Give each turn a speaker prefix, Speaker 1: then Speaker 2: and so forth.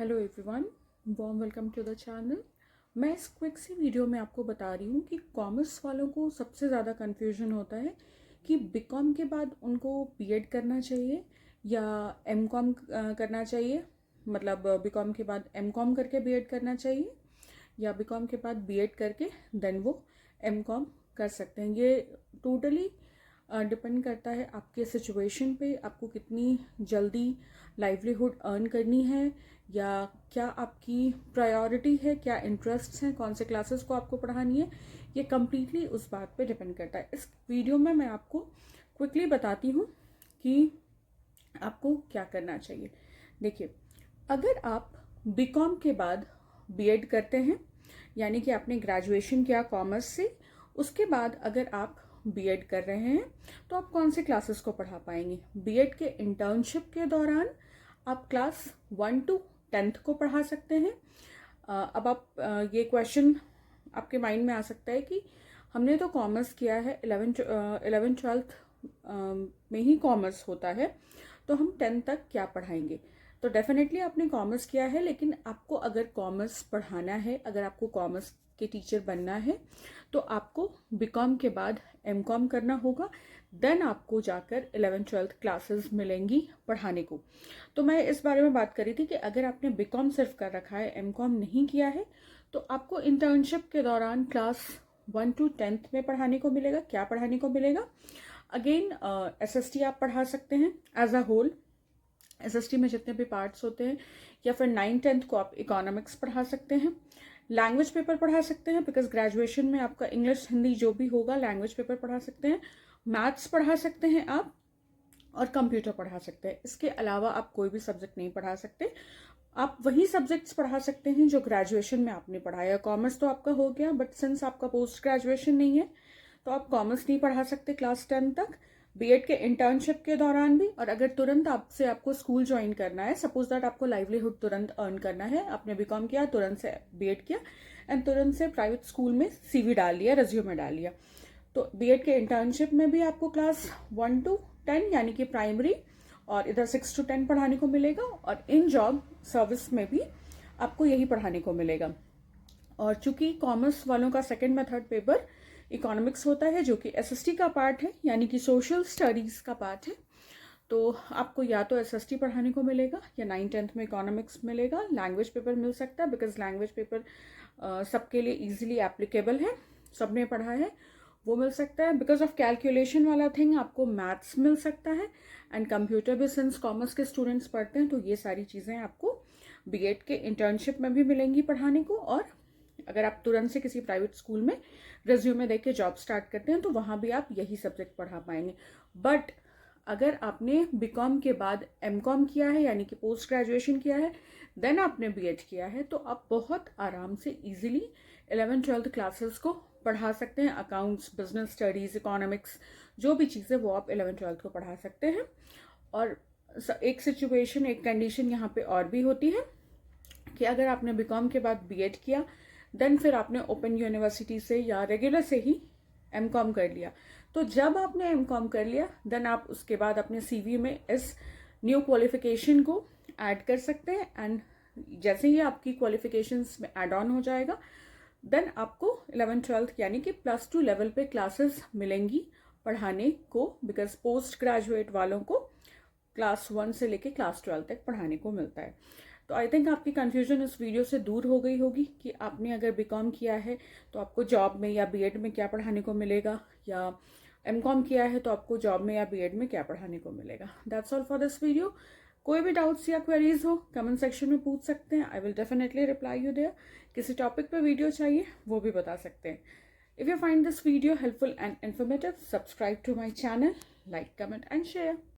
Speaker 1: Hello everyone, warm welcome to the channel. मैं इस quick सी video में आपको बता रही हूँ कि कॉमर्स वालों को सबसे ज़्यादा कन्फ्यूजन होता है कि बीकॉम के बाद उनको बीएड करना चाहिए या एमकॉम करना चाहिए। मतलब बीकॉम के बाद एमकॉम करके बीएड करना चाहिए या बीकॉम के बाद बीएड करके देन वो एमकॉम कर सकते हैं। ये टोटली डिपेंड करता है आपके सिचुएशन पे, आपको कितनी जल्दी लाइवलीहुड अर्न करनी है या क्या आपकी प्रायोरिटी है, क्या इंटरेस्ट्स हैं, कौन से क्लासेस को आपको पढ़ानी है। ये कम्प्लीटली उस बात पे डिपेंड करता है। इस वीडियो में मैं आपको क्विकली बताती हूँ कि आपको क्या करना चाहिए। देखिए, अगर आप बीकॉम के बाद बीएड करते हैं, यानी कि आपने ग्रेजुएशन किया कॉमर्स से, उसके बाद अगर आप बीएड कर रहे हैं तो आप कौन से क्लासेस को पढ़ा पाएंगे। बीएड के इंटर्नशिप के दौरान आप क्लास 1 to 10th को पढ़ा सकते हैं। अब आप ये क्वेश्चन आपके माइंड में आ सकता है कि हमने तो कॉमर्स किया है, 11th-12th में ही कॉमर्स होता है, तो हम 10th तक क्या पढ़ाएंगे। तो डेफिनेटली आपने कॉमर्स किया है, लेकिन आपको अगर कॉमर्स पढ़ाना है, अगर आपको कॉमर्स के टीचर बनना है, तो आपको बीकॉम के बाद एमकॉम करना होगा। देन आपको जाकर 11th-12th क्लासेस मिलेंगी पढ़ाने को। तो मैं इस बारे में बात कर रही थी कि अगर आपने बीकॉम सिर्फ कर रखा है, एमकॉम नहीं किया है, तो आपको इंटर्नशिप के दौरान क्लास 1 to 10th में पढ़ाने को मिलेगा। क्या पढ़ाने को मिलेगा? अगेन एसएसटी आप पढ़ा सकते हैं एज अ होल। एसएसटी में जितने भी पार्ट्स होते हैं, या फिर 9th-10th को आप इकोनॉमिक्स पढ़ा सकते हैं। लैंग्वेज पेपर पढ़ा सकते हैं, बिकॉज ग्रेजुएशन में आपका इंग्लिश हिंदी जो भी होगा, लैंग्वेज पेपर पढ़ा सकते हैं। मैथ्स पढ़ा सकते हैं आप, और कंप्यूटर पढ़ा सकते हैं। इसके अलावा आप कोई भी सब्जेक्ट नहीं पढ़ा सकते। आप वही सब्जेक्ट्स पढ़ा सकते हैं जो ग्रेजुएशन में आपने पढ़ाया। कॉमर्स तो आपका हो गया, बट सिंस आपका पोस्ट ग्रेजुएशन नहीं है, तो आप कॉमर्स नहीं पढ़ा सकते क्लास 10 तक। बीएड के इंटर्नशिप के दौरान भी, और अगर तुरंत आपको स्कूल ज्वाइन करना है, सपोज दैट आपको लाइवलीहुड तुरंत अर्न करना है, आपने बीकॉम किया, तुरंत से बीएड किया एंड तुरंत से प्राइवेट स्कूल में सीवी डाल लिया, रेज्यूमे डाल लिया, तो बीएड के इंटर्नशिप में भी आपको क्लास 1 to 10 यानी कि प्राइमरी, और इधर 6 to 10 पढ़ाने को मिलेगा। और इन जॉब सर्विस में भी आपको यही पढ़ाने को मिलेगा। और चूंकि कॉमर्स वालों का सेकंड में थर्ड पेपर इकोनॉमिक्स होता है, जो कि एसएसटी का पार्ट है, यानी कि सोशल स्टडीज का पार्ट है, तो आपको या तो एसएसटी पढ़ाने को मिलेगा या 9th-10th में इकोनॉमिक्स मिलेगा। लैंग्वेज पेपर मिल सकता है, बिकॉज लैंग्वेज पेपर सबके लिए इजीली एप्लीकेबल है, सबने पढ़ा है, वो मिल सकता है। बिकॉज ऑफ कैलकुलेशन वाला थिंग आपको मैथ्स मिल सकता है, एंड कंप्यूटर भी सिंस कॉमर्स के स्टूडेंट्स पढ़ते हैं, तो ये सारी चीज़ें आपको बीएड के इंटर्नशिप में भी मिलेंगी पढ़ाने को। और अगर आप तुरंत से किसी प्राइवेट स्कूल में रेज्यूमे देख के जॉब स्टार्ट करते हैं, तो वहाँ भी आप यही सब्जेक्ट पढ़ा पाएंगे। बट अगर आपने बीकॉम के बाद एमकॉम किया है, यानी कि पोस्ट ग्रेजुएशन किया है, देन आपने बीएड किया है, तो आप बहुत आराम से इजीली 11th-12th क्लासेस को पढ़ा सकते हैं। अकाउंट्स, बिजनेस स्टडीज, इकोनॉमिक्स, जो भी चीज़ें वो आप 11th-12th को पढ़ा सकते हैं। और एक सिचुएशन, एक कंडीशन यहाँ पे और भी होती है कि अगर आपने बीकॉम के बाद बीएड किया, देन फिर आपने ओपन यूनिवर्सिटी से या रेगुलर से ही एमकॉम कर लिया, तो जब आपने एमकॉम कर लिया, देन आप उसके बाद अपने सीवी में इस न्यू क्वालिफिकेशन को ऐड कर सकते हैं। एंड जैसे ही आपकी क्वालिफिकेशंस में ऐड ऑन हो जाएगा, देन आपको 11th-12th यानी कि +2 लेवल पे क्लासेस मिलेंगी पढ़ाने को, बिकॉज पोस्ट ग्रेजुएट वालों को क्लास 1 से लेके क्लास 12 तक पढ़ाने को मिलता है। तो आई थिंक आपकी कंफ्यूजन इस वीडियो से दूर हो गई होगी कि आपने अगर बीकॉम किया है तो आपको जॉब में या बीएड में क्या पढ़ाने को मिलेगा, या एमकॉम किया है तो आपको जॉब में या बीएड में क्या पढ़ाने को मिलेगा। That's all for this video. कोई भी डाउट्स या क्वेरीज हो कमेंट सेक्शन में पूछ सकते हैं, I will definitely reply you there. किसी टॉपिक पे वीडियो चाहिए वो भी बता सकते हैं। If you find this video helpful and informative, subscribe to my channel, like, comment and share.